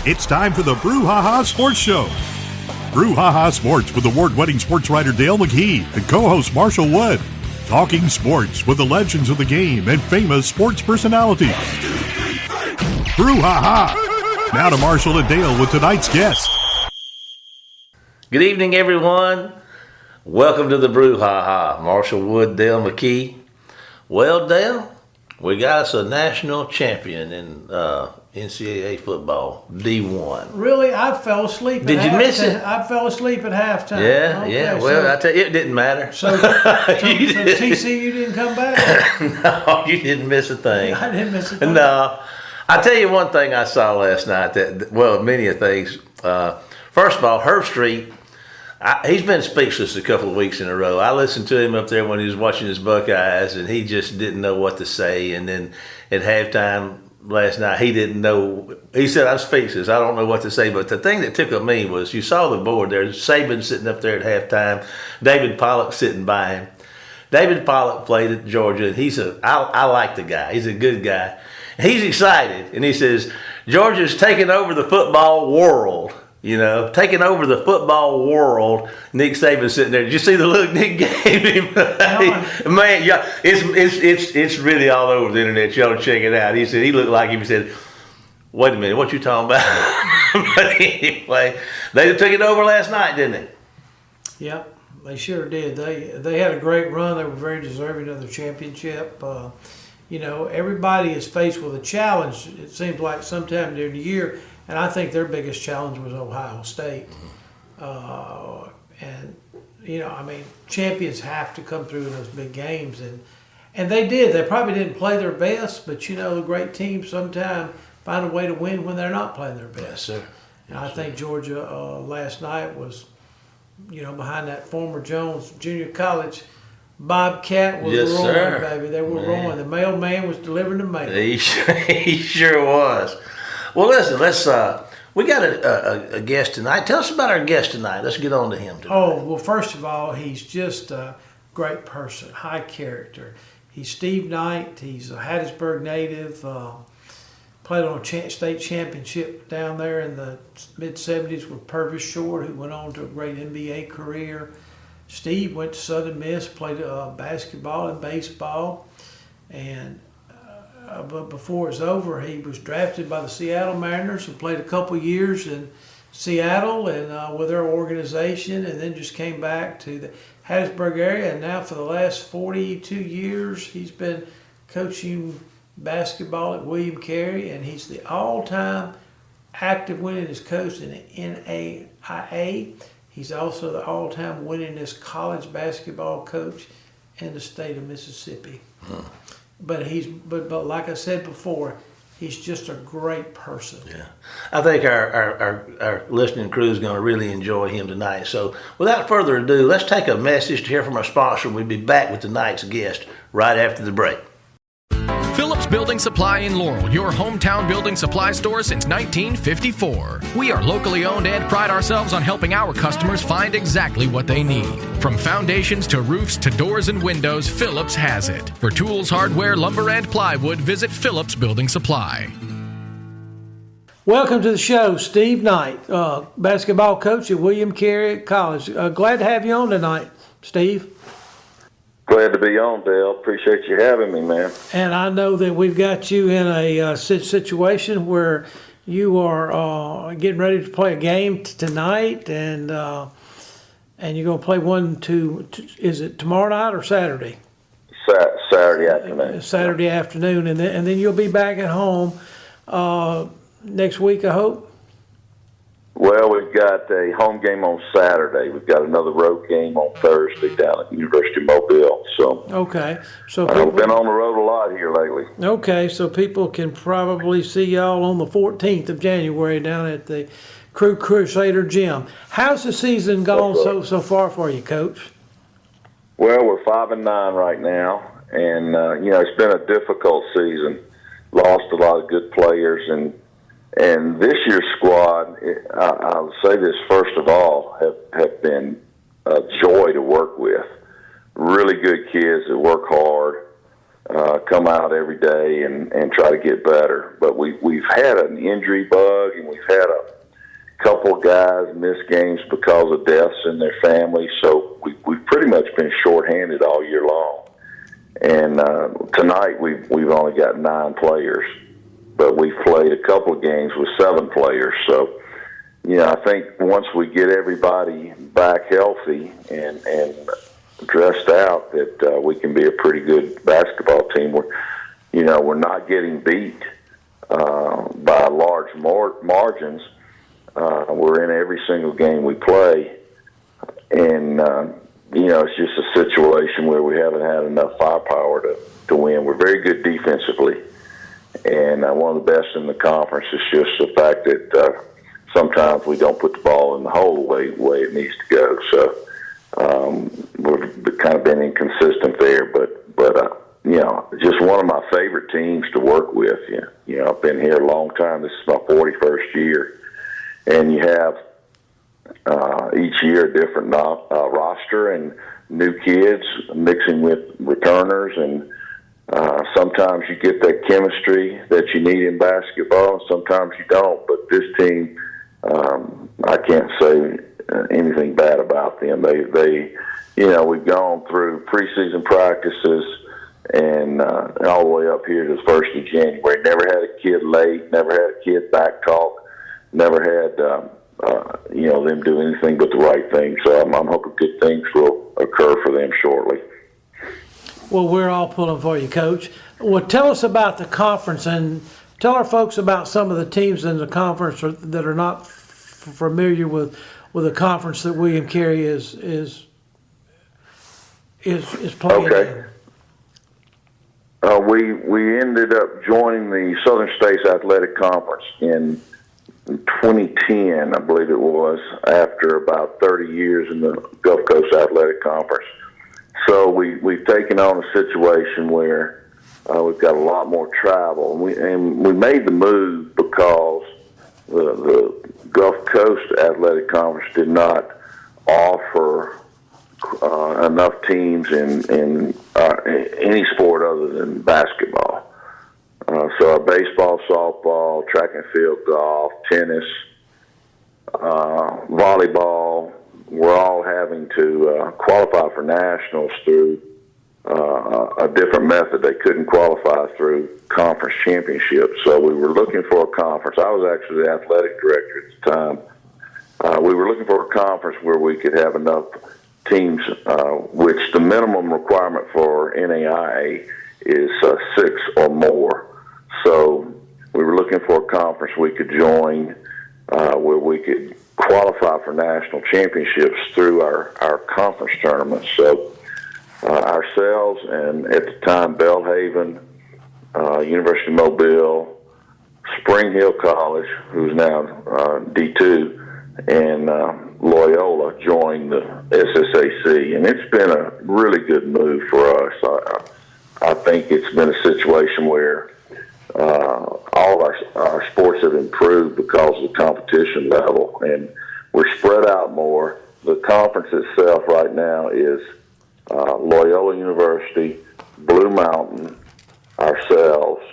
It's time for the Brouhaha Sports Show. Brouhaha Sports with award-winning sports writer Dale McKee and co-host Marshall Wood. Talking sports with the legends of the game and famous sports personalities. Brouhaha! Now to Marshall and Dale with tonight's guest. Good evening, everyone. Welcome to the Brouhaha. Marshall Wood, Dale McKee. Well, Dale, we got us a national champion in NCAA football, D1. Really? I fell asleep. Did you miss it? I fell asleep at halftime. Yeah. Well, I tell you, it didn't matter. So TCU didn't come back? No, you didn't miss a thing. I didn't miss a thing. No. I tell you one thing I saw last night. Many of things. First of all, Herb Street. He's been speechless a couple of weeks in a row. I listened to him up there when he was watching his Buckeyes, and he just didn't know what to say. And then at halftime last night, he didn't know. He said, "I'm speechless. I don't know what to say." But the thing that tickled me was you saw the board there. Saban sitting up there at halftime. David Pollock sitting by him. David Pollock played at Georgia, and I like the guy. He's a good guy. He's excited, and he says, "Georgia's taking over the football world." You know, taking over the football world. Nick Saban sitting there. Did you see the look Nick gave him? Man, yeah, it's really all over the internet. Y'all check it out. He said he looked like him. He said, "Wait a minute, what you talking about?" But anyway, they took it over last night, didn't they? Yep, they sure did. They had a great run. They were very deserving of the championship. Everybody is faced with a challenge. It seems like sometime during the year. And I think their biggest challenge was Ohio State. Champions have to come through in those big games. And they did. They probably didn't play their best, but, the great teams sometimes find a way to win when they're not playing their best. Yes, sir. And I think Georgia last night was, behind that former Jones Junior College Bobcat was rolling, baby. They were rolling. The mailman was delivering the mail. He sure was. Well, listen, we got a guest tonight. Tell us about our guest tonight. Let's get on to him tonight. Oh, well, first of all, he's just a great person, high character. He's Steve Knight. He's a Hattiesburg native. Played on a state championship down there in the mid-'70s with Purvis Short, who went on to a great NBA career. Steve went to Southern Miss, played basketball and baseball, but before it's over, he was drafted by the Seattle Mariners and played a couple years in Seattle and with their organization, and then just came back to the Hattiesburg area. And now for the last 42 years, he's been coaching basketball at William Carey, and he's the all-time active winningest coach in the NAIA. He's also the all-time winningest college basketball coach in the state of Mississippi. But but like I said before, he's just a great person. Yeah, I think our listening crew is going to really enjoy him tonight. So without further ado, let's take a message to hear from our sponsor. We'll be back with tonight's guest right after the break. Phillips Building Supply in Laurel, your hometown building supply store since 1954. We are locally owned and pride ourselves on helping our customers find exactly what they need. From foundations to roofs to doors and windows, Phillips has it. For tools, hardware, lumber, and plywood, visit Phillips Building Supply. Welcome to the show, Steve Knight, basketball coach at William Carey College. Glad to have you on tonight, Steve. Glad to be on, Dale. Appreciate you having me, man. And I know that we've got you in a situation where you are getting ready to play a game tonight, and you're going to play one is it tomorrow night or Saturday? Saturday afternoon. Saturday afternoon, and then you'll be back at home next week, I hope. Well, we've got a home game on Saturday. We've got another road game on Thursday down at the University of Mobile. So okay, so we've been on the road a lot here lately. Okay, so people can probably see y'all on the 14th of January down at the Crew Crusader Gym. How's the season gone so far for you, Coach? Well, we're 5-9 right now, and it's been a difficult season. Lost a lot of good players, and this year's squad, I'll say this first of all, have been a joy to work with. Really good kids that work hard. come out every day and try to get better. But we've had an injury bug, and we've had a couple of guys miss games because of deaths in their families. So we've pretty much been shorthanded all year long. And tonight we've only got 9 players, but we've played a couple of games with 7 players. So, I think once we get everybody back healthy and dressed out, that we can be a pretty good basketball team. We're not getting beat by large margins. We're in every single game we play, and it's just a situation where we haven't had enough firepower to win. We're very good defensively, and one of the best in the conference. Is just the fact that sometimes we don't put the ball in the hole the way it needs to go. So we've kind of been inconsistent there, but just one of my favorite teams to work with. I've been here a long time. This is my 41st year, and you have each year a different roster and new kids mixing with returners, and sometimes you get that chemistry that you need in basketball, and sometimes you don't. But this team, I can't say anything bad about them. They we've gone through preseason practices and all the way up here to the 1st of January. Never had a kid late, never had a kid back talk, never had them do anything but the right thing. So I'm hoping good things will occur for them shortly. Well, we're all pulling for you, Coach. Well, tell us about the conference, and tell our folks about some of the teams in the conference that are not familiar with the conference that William Carey is playing in. We ended up joining the Southern States Athletic Conference in 2010, I believe it was, after about 30 years in the Gulf Coast Athletic Conference. So we've taken on a situation where we've got a lot more travel. And we made the move because the Gulf Coast Athletic Conference did not offer enough teams in any sport other than basketball. So our baseball, softball, track and field, golf, tennis, volleyball, we're all having to qualify for nationals through a different method. They couldn't qualify through conference championships. So we were looking for a conference. I was actually the athletic director at the time. We were looking for a conference where we could have enough teams, which the minimum requirement for NAIA is 6 or more. So we were looking for a conference we could join where we could qualify for national championships through our conference tournaments. So ourselves and at the time Belhaven, University of Mobile, Spring Hill College, who's now D2, and Loyola joined the SSAC, and it's been a really good move for us. I think it's been a situation where all of our sports have improved because of the competition level, and we're spread out more. The conference itself right now is Loyola University, Blue Mountain, ourselves,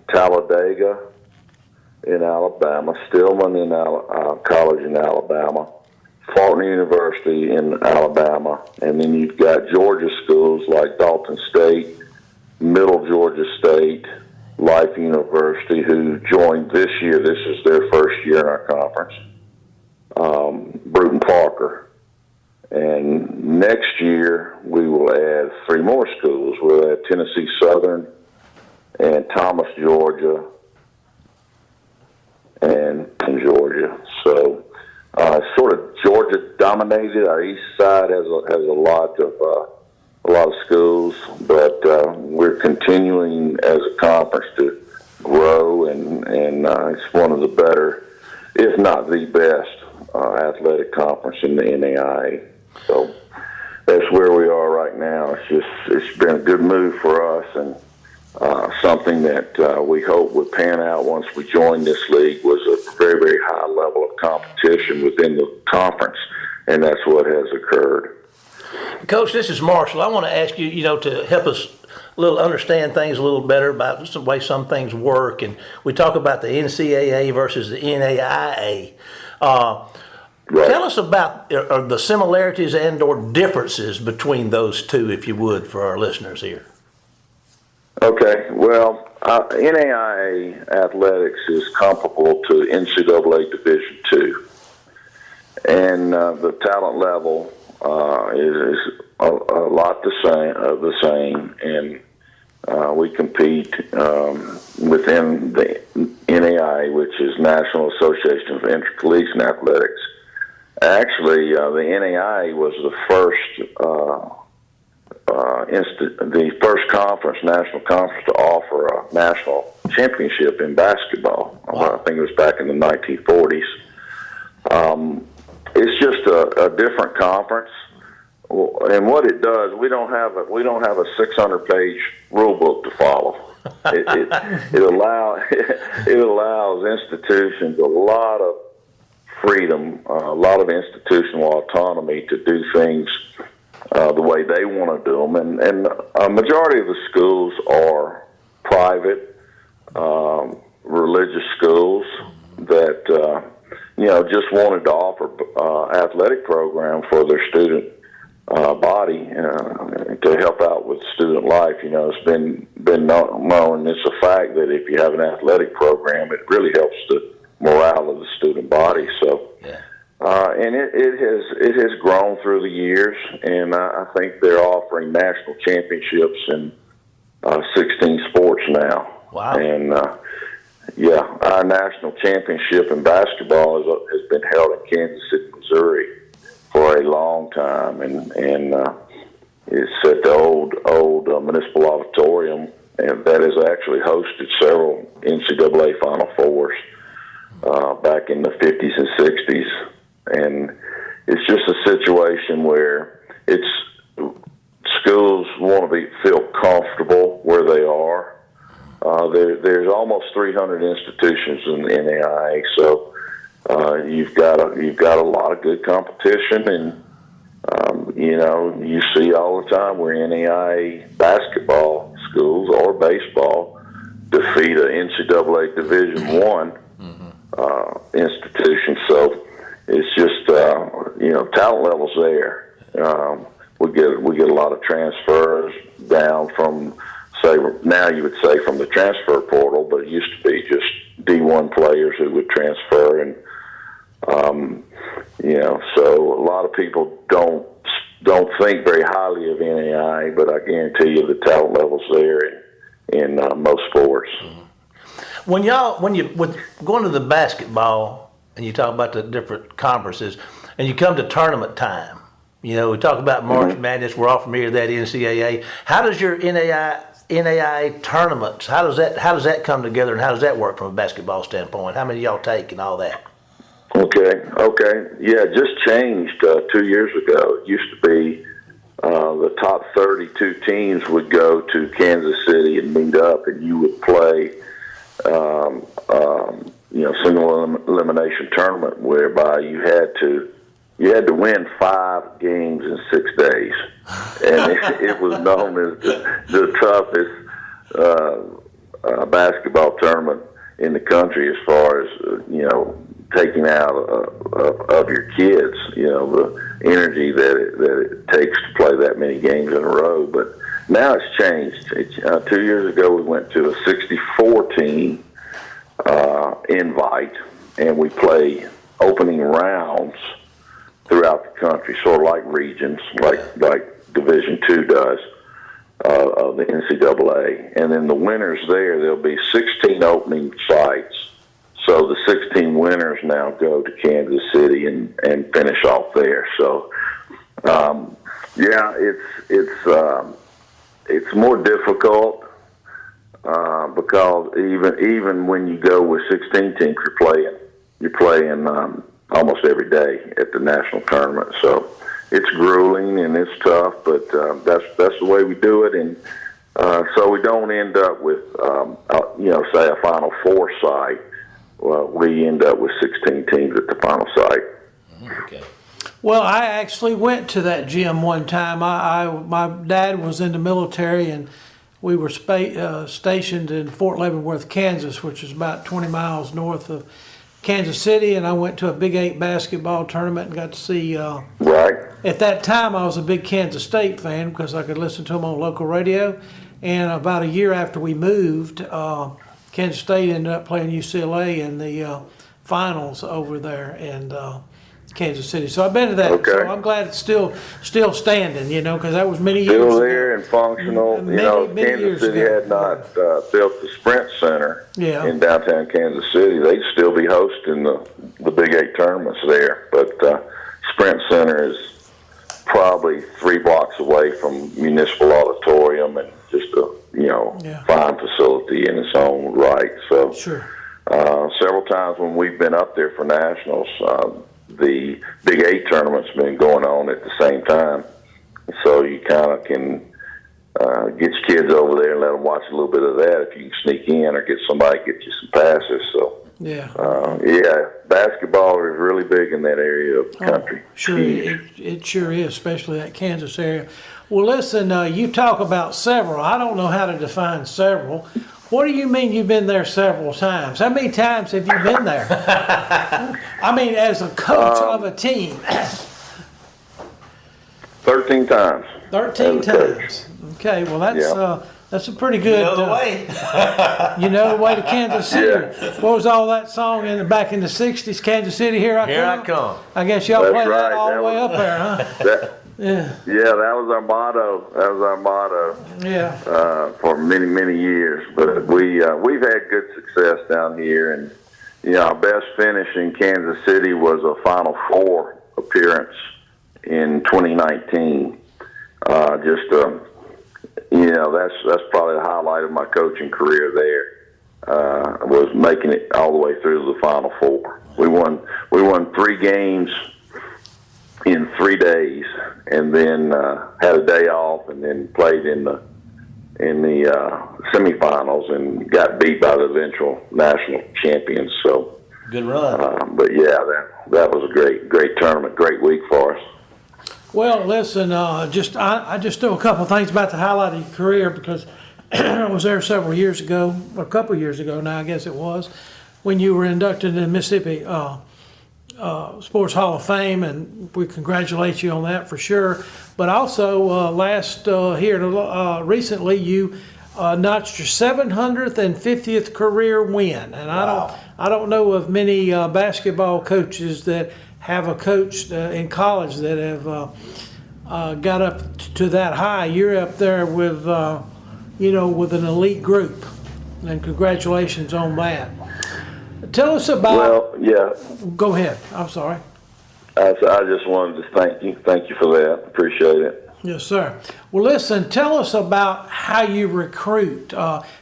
Talladega in Alabama, Stillman in College in Alabama, Faulkner University in Alabama, and then you've got Georgia schools like Dalton State, Middle Georgia State, Life University, who joined this year. This is their first year in our conference. Bruton Parker. And next year, we will add 3 more schools. We'll add Tennessee Southern and Thomas, Georgia, and Georgia. So sort of Georgia dominated. Our east side has a lot of schools, but we're continuing as a conference to grow, and it's one of the better, if not the best, athletic conference in the NAIA. So that's where we are right now. It's been a good move for us, and something that we hope would pan out once we join this league was a very, very high level of competition within the conference, and that's what has occurred. Coach, this is Marshall. I want to ask you, to help us understand things a little better about the way some things work, and we talk about the NCAA versus the NAIA. Right. Tell us about the similarities and/or differences between those two, if you would, for our listeners here. Okay. Well, NAIA athletics is comparable to NCAA Division II, and the talent level is a lot the same, and we compete within the NAIA, which is National Association of Intercollegiate Athletics. Actually, the NAIA was the first conference, national conference, to offer a national championship in basketball. Wow. I think it was back in the 1940s. It's just a different conference, and what it does, we don't have a 600-page rule book to follow. It allows institutions a lot of freedom, a lot of institutional autonomy to do things the way they want to do them, and a majority of the schools are private, religious schools that just wanted to offer athletic program for their student body to help out with student life. It's been known. It's a fact that if you have an athletic program, it really helps the morale of the student body. So, yeah. And it has grown through the years, and I think they're offering national championships in 16 sports now. Wow! And our national championship in basketball has been held in Kansas City, Missouri, for a long time, and it's at the old municipal auditorium, and that has actually hosted several NCAA Final Fours back in the 50s and 60s. And it's just a situation where schools want to feel comfortable where they are. There's almost 300 institutions in the NAIA, so you've got a lot of good competition, and you see all the time where NAIA basketball schools or baseball defeat an NCAA Division I institution. So it's just talent levels there. We get a lot of transfers down from, say, now you would say from the transfer portal, but it used to be just D1 players who would transfer, and so a lot of people don't think very highly of NAI, but I guarantee you the talent levels there in most sports. When you going to the basketball and you talk about the different conferences, and you come to tournament time, we talk about March Madness. We're all familiar with that NCAA. How does your NAIA tournaments? How does that come together, and how does that work from a basketball standpoint? How many y'all take and all that? Okay. Yeah, it just changed 2 years ago. It used to be the top 32 teams would go to Kansas City and meet up, and you would play single elimination tournament, whereby you had to win 5 games in 6 days, and it was known as the toughest basketball tournament in the country as far as taking out of your kids, the energy that it takes to play that many games in a row. But now it's changed. 2 years ago we went to a 64-team invite, and we play opening rounds throughout the country, sort of like regions, like Division II does of the NCAA. And then the winners there'll be 16 opening sites. So the 16 winners now go to Kansas City and finish off there. So, it's more difficult because even when you go with 16 teams, you're playing almost every day at the national tournament. So it's grueling and it's tough, but that's the way we do it. And so we don't end up with say a Final Four site. Well, we end up with 16 teams at the final site. Okay. Well, I actually went to that gym one time. My dad was in the military, and we were stationed in Fort Leavenworth, Kansas, which is about 20 miles north of Kansas City, and I went to a Big 8 basketball tournament and got to see. Right. At that time, I was a big Kansas State fan because I could listen to them on local radio. And about a year after we moved, Kansas State ended up playing UCLA in the finals over there in Kansas City. So I've been to that. Okay. So I'm glad it's still standing, because that was many years Still ago. there and functional. Many Kansas years City ago. had not built the Sprint Center Yeah. in downtown Kansas City. They'd still be hosting the Big 8 tournaments there. But Sprint Center is probably 3 blocks away from Municipal Auditorium and just a fine facility in its own right. So Sure. several times when we've been up there for nationals, the Big 8 tournament's been going on at the same time. So you kind of can get your kids over there and let them watch a little bit of that if you can sneak in or get somebody to get you some passes. So, basketball is really big in that area of the country. Sure, it sure is, especially that Kansas area. Well, listen, you talk about several. I don't know how to define several. What do you mean you've been there several times? How many times have you been there? I mean, as a coach of a team. 13 times. 13 times. Okay, well, that's a pretty good. You know the way. You know the way to Kansas City. What was all that song back in the 60s? Kansas City, here I come. Here I come. I guess y'all That's played that right. all That the way was- up there, huh? Yeah. Yeah, that was our motto. Yeah. For many, many years. But we've had good success down here, and our best finish in Kansas City was a Final Four appearance in 2019. That's probably the highlight of my coaching career there. Was making it all the way through to the Final Four. We won 3 games in 3 days, and then had a day off, and then played in the semifinals and got beat by the eventual national champions. So Good run. but yeah, that was a great tournament, great week for us. Well, listen, I just do a couple of things about the highlight of your career because I was there several years ago, a couple of years ago now, I guess it was, when you were inducted in the Mississippi Sports Hall of Fame, and we congratulate you on that for sure. But also, recently, you notched your 750th career win, and Wow. I don't know of many basketball coaches that have a coach in college that have got up to that high. You're up there with with an elite group, and congratulations on that. Tell us about. Well, yeah. Go ahead. I'm sorry. I just wanted to thank you. Thank you for that. Appreciate it. Yes, sir. Well, listen, tell us about how you recruit.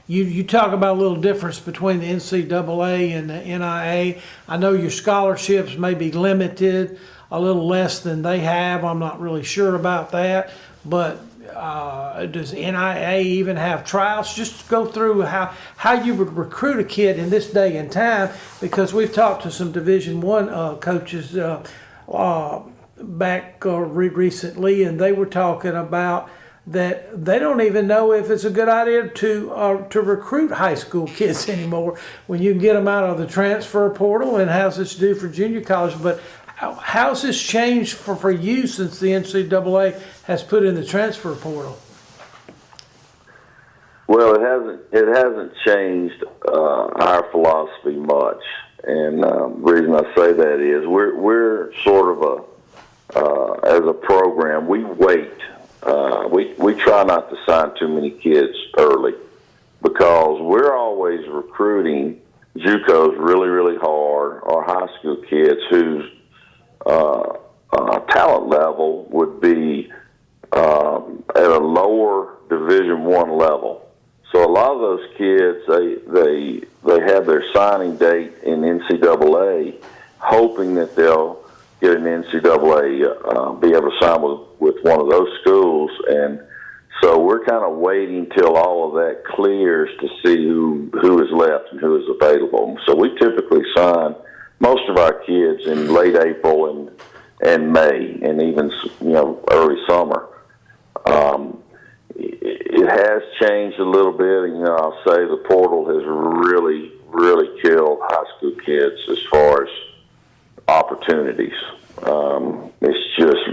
You talk about a little difference between the NCAA and the NIA. I know your scholarships may be limited, a little less than they have. I'm not really sure about that. But does NIA even have tryouts? Just go through how you would recruit a kid in this day and time, because we've talked to some Division I coaches back recently, and they were talking about that they don't even know if it's a good idea to recruit high school kids anymore when you can get them out of the transfer portal, and how's this do for junior college. But how's this changed for you since the NCAA has put in the transfer portal? Well, it hasn't changed our philosophy much, and the reason I say that is we're sort of as a program, we wait. We try not to sign too many kids early because we're always recruiting JUCOs really, really hard, or high school kids whose talent level would be at a lower Division I level. So a lot of those kids, they have their signing date in NCAA, hoping that they'll get an NCAA, be able to sign with one of those schools. And so we're kind of waiting till all of that clears to see who is left and who is available. So we typically sign most of our kids in late April and May, and even early summer. it has changed a little bit. You know, I'll say the portal has really, really killed high school kids as far as opportunities. It's just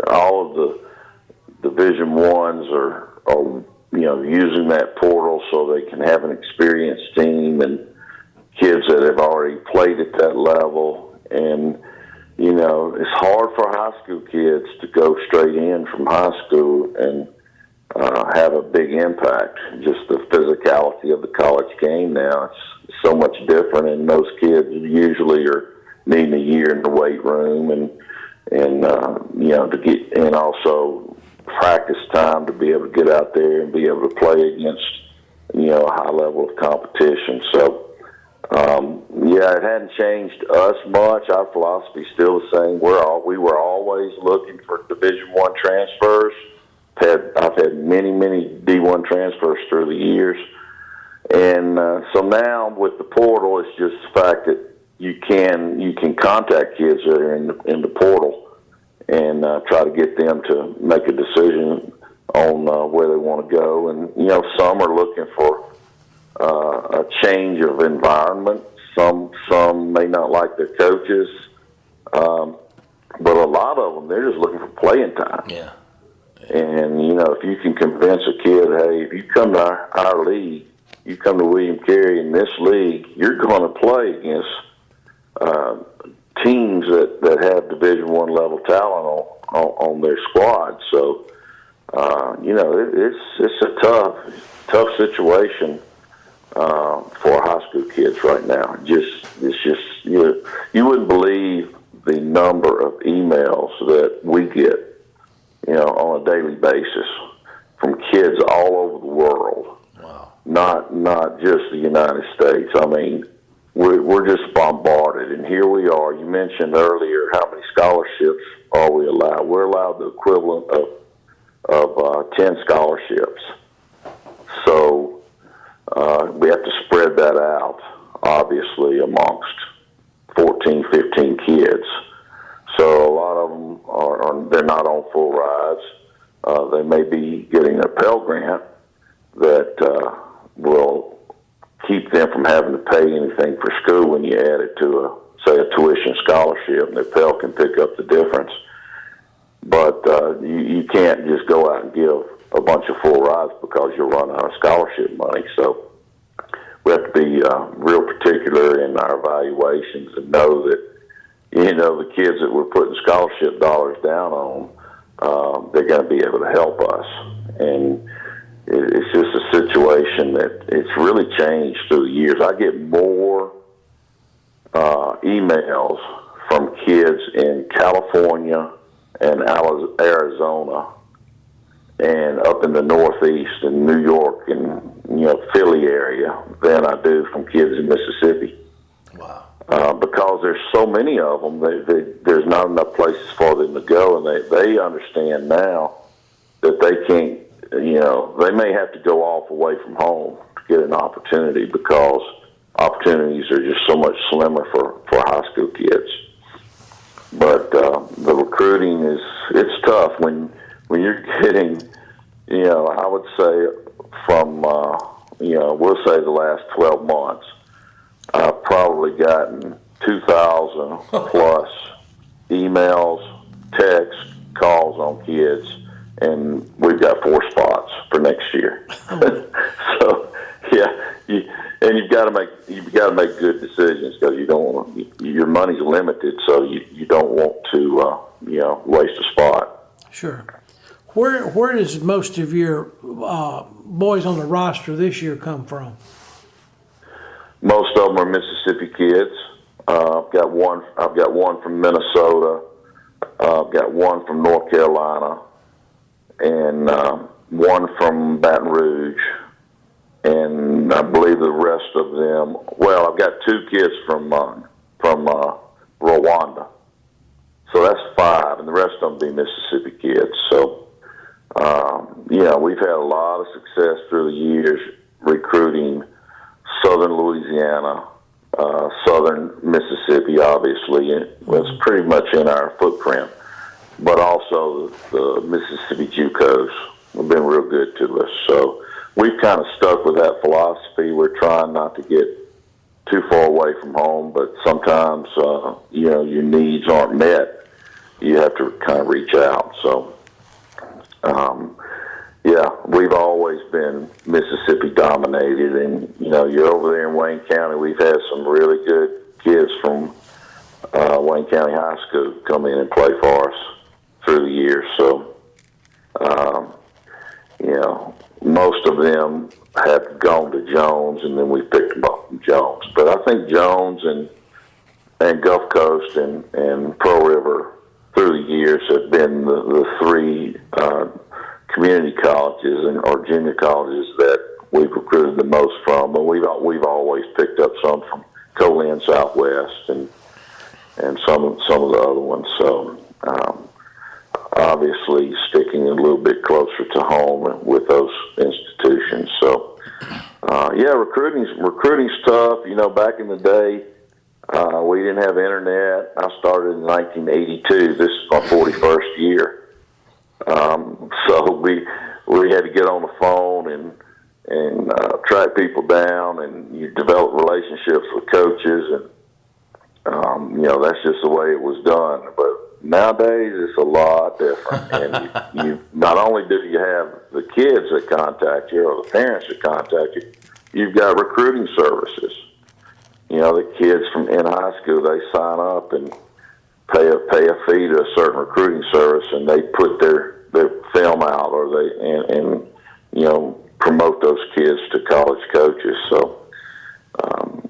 all of the Division Ones are using that portal so they can have an experienced team and kids that have already played at that level. And it's hard for high school kids to go straight in from high school and have a big impact. Just the physicality of the college game now, it's so much different, and those kids usually are needing a year in the weight room and to get, and also practice time to be able to get out there and be able to play against a high level of competition. So it hadn't changed us much. Our philosophy is still the same. We were always looking for Division I transfers. I've had many D1 transfers through the years, and so now with the portal, it's just the fact that you can contact kids that are in the portal and try to get them to make a decision on where they want to go. And some are looking for a change of environment. Some may not like their coaches, but a lot of them, they're just looking for playing time. Yeah. And if you can convince a kid, hey, if you come to our league, you come to William Carey in this league, you're going to play against teams that have Division I level talent on their squad. So it's a tough situation for high school kids right now. It's just you wouldn't believe the number of emails that we get on a daily basis from kids all over the world. Wow. Not just the United States. I mean, we're just bombarded, and here we are. You mentioned earlier how many scholarships are we allowed. We're allowed the equivalent of 10 scholarships. So we have to spread that out, obviously, amongst 14, 15 kids. So a lot of them they're not on full rides. They may be getting a Pell Grant that will keep them from having to pay anything for school when you add it to a tuition scholarship, and their Pell can pick up the difference. But you can't just go out and give a bunch of full rides because you'll run out of scholarship money. So we have to be real particular in our evaluations and know that the kids that we're putting scholarship dollars down on, they're going to be able to help us. And it's just a situation that it's really changed through the years. I get more emails from kids in California and Arizona and up in the Northeast and New York and Philly area than I do from kids in Mississippi. Wow. Because there's so many of them, there's not enough places for them to go, and they understand now that they can't. They may have to go off away from home to get an opportunity because opportunities are just so much slimmer for high school kids. But the recruiting it's tough when you're getting, I would say from, we'll say the last 12 months, I've probably gotten 2,000 plus emails, texts, calls on kids, and we've got 4 spots for next year. So, you've got to make good decisions because your money's limited, so you don't want to waste a spot. Sure. Where does most of your boys on the roster this year come from? Most of them are Mississippi kids. I've got one from Minnesota. I've got one from North Carolina, and one from Baton Rouge. And I believe the rest of them. Well, I've got 2 kids from Rwanda. So that's 5, and the rest of them be Mississippi kids. So, we've had a lot of success through the years recruiting Southern Louisiana, Southern Mississippi, obviously. It's pretty much in our footprint, but also the Mississippi JUCOs. have been real good to us. So we've kind of stuck with that philosophy. We're trying not to get too far away from home, but sometimes, your needs aren't met. You have to kind of reach out. So, we've always been Mississippi dominated, and you're over there in Wayne County. We've had some really good kids from Wayne County High School come in and play for us through the years. So, most of them have gone to Jones, and then we picked them up from Jones. But I think Jones and Gulf Coast and Pearl River through the years have been the three community colleges or junior colleges that we've recruited the most from. But we've always picked up some from Colin Southwest and some of the other ones. So obviously sticking a little bit closer to home with those institutions. So recruiting's tough. Back in the day, we didn't have internet. I started in 1982. This is my 41st year. So we had to get on the phone and track people down, and you develop relationships with coaches, and that's just the way it was done. But nowadays it's a lot different, and you not only do you have the kids that contact you or the parents that contact you, you've got recruiting services. The kids from in high school, they sign up and pay a fee to a certain recruiting service, and they put their film out, or they promote those kids to college coaches. So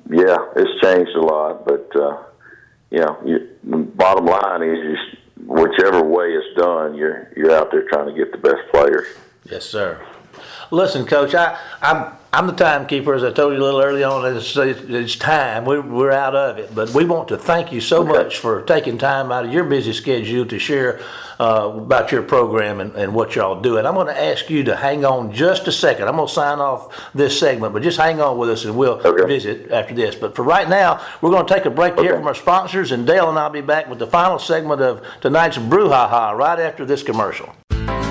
it's changed a lot, but the bottom line is, whichever way it's done, you're out there trying to get the best players. Yes, sir. Listen, Coach, I'm the timekeeper, as I told you a little early on. It's time. We're out of it. But we want to thank you so much for taking time out of your busy schedule to share about your program and what y'all do. And I'm going to ask you to hang on just a second. I'm going to sign off this segment, but just hang on with us and we'll visit after this. But for right now, we're going to take a break to hear from our sponsors, and Dale and I'll be back with the final segment of tonight's Brouhaha right after this commercial.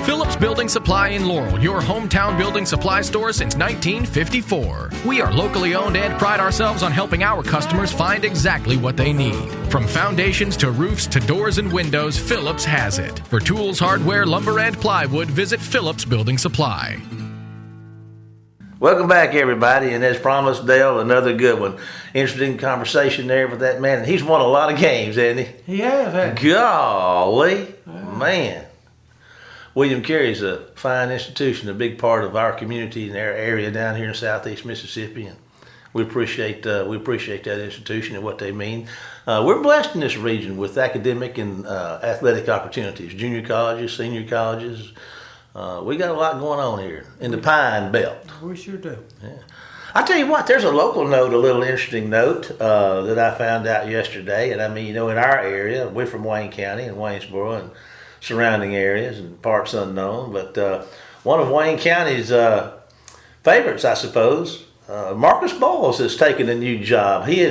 Phillips Building Supply in Laurel, your hometown building supply store since 1954. We are locally owned and pride ourselves on helping our customers find exactly what they need. From foundations to roofs to doors and windows, Phillips has it. For tools, hardware, lumber, and plywood, visit Phillips Building Supply. Welcome back, everybody, and as promised, Dale, another good one. Interesting conversation there with that man, and he's won a lot of games, hasn't he? He has. Golly, man. William Carey's a fine institution, a big part of our community and our area down here in southeast Mississippi, and we appreciate that institution and what they mean. We're blessed in this region with academic and athletic opportunities, junior colleges, senior colleges. We got a lot going on here in the Pine Belt. We sure do. Yeah. I tell you what, there's a local note, a little interesting note that I found out yesterday, and I mean, in our area, we're from Wayne County and Waynesboro and surrounding areas and parts unknown, but one of Wayne County's favorites, I suppose, Marcus Bowles has taken a new job. He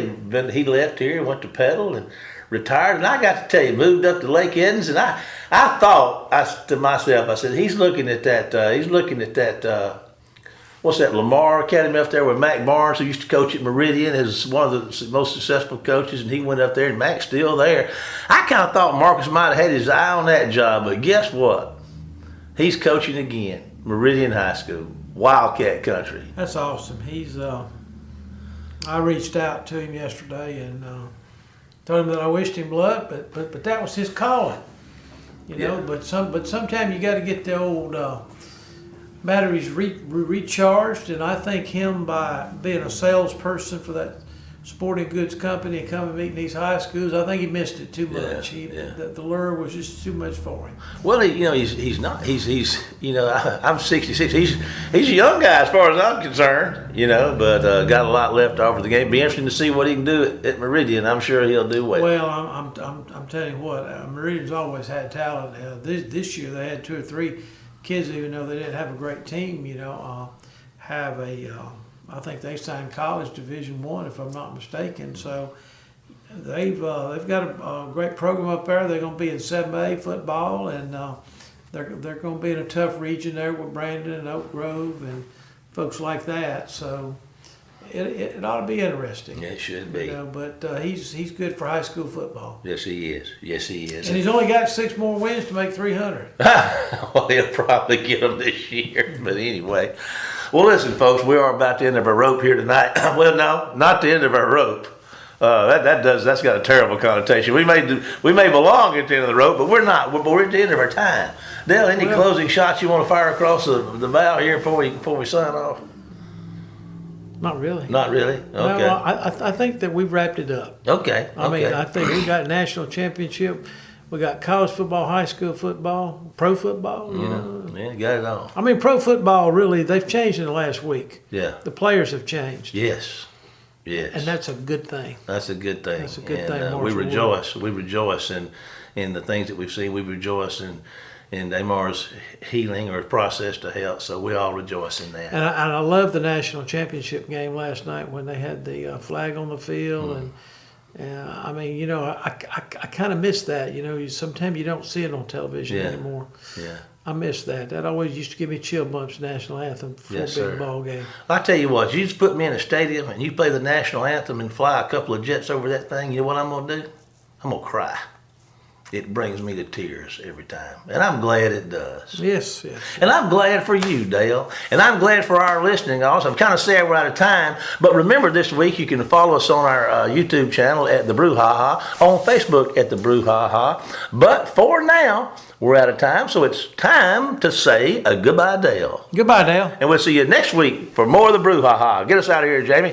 left here and went to Petal and retired, and I got to tell you, moved up to Lake Edens, and I thought to myself, I said, he's looking at that what's that, Lamar Academy up there with Mac Barnes, who used to coach at Meridian, is one of the most successful coaches, and he went up there, and Mac's still there. I kind of thought Marcus might have had his eye on that job, but guess what? He's coaching again, Meridian High School, Wildcat Country. That's awesome. He's. I reached out to him yesterday and told him that I wished him luck, but that was his calling, you know. But sometimes you got to get the old batteries recharged, and I think him, by being a salesperson for that sporting goods company and coming meeting these high schools, I think he missed it too much. The lure was just too much for him. Well, he's not. I'm 66. He's a young guy as far as I'm concerned. But got a lot left to offer the game. Be interesting to see what he can do at Meridian. I'm sure he'll do well. Well, I'm telling you what, Meridian's always had talent. This year they had 2 or 3 kids, even though they didn't have a great team. I think they signed college Division I, if I'm not mistaken. So they've got a great program up there. They're going to be in 7A football, and they're going to be in a tough region there with Brandon and Oak Grove and folks like that. So it ought to be interesting. It should be. But he's good for high school football. Yes, he is. Yes, he is. And he's only got 6 more wins to make 300. Well, he'll probably get them this year. But anyway, well, listen, folks, we are about the end of our rope here tonight. Well, no, not the end of our rope. That's got a terrible connotation. We may belong at the end of the rope, but we're not. We're at the end of our time. Dale, any closing shots you want to fire across the bow here before we sign off? Not really. Not really. Okay. No, I think that we've wrapped it up. Okay. I mean, I think we got national championship. We got college football, high school football, pro football. You know. Yeah, got it all. I mean, pro football really they've changed in the last week. Yeah. The players have changed. Yes. Yes. And that's a good thing. That's a good thing. That's a good thing. We rejoice. We rejoice in the things that we've seen. We rejoice in Amar's healing or process to health. So we all rejoice in that. And I love the national championship game last night when they had the flag on the field. And I mean, you know, I kind of miss that. You know, sometimes you don't see it on television anymore. Yeah. I miss that. That always used to give me chill bumps, national anthem, before a big ball game. I tell you what, you just put me in a stadium and you play the national anthem and fly a couple of jets over that thing, you know what I'm going to do? I'm going to cry. It brings me to tears every time. And I'm glad it does. Yes. And I'm glad for you, Dale. And I'm glad for our listening also. I'm kind of sad we're out of time. But remember, this week you can follow us on our YouTube channel at The Brouhaha, on Facebook at The Brouhaha. But for now, we're out of time. So it's time to say a goodbye, Dale. Goodbye, Dale. And we'll see you next week for more of The Brouhaha. Get us out of here, Jamie.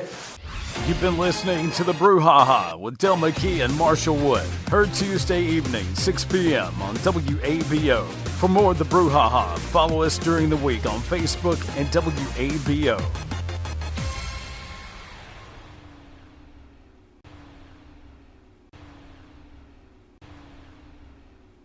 You've been listening to The Brouhaha with Dale McKee and Marshall Wood. Heard Tuesday evening, 6 p.m. on WABO. For more of The Brouhaha, follow us during the week on Facebook and WABO.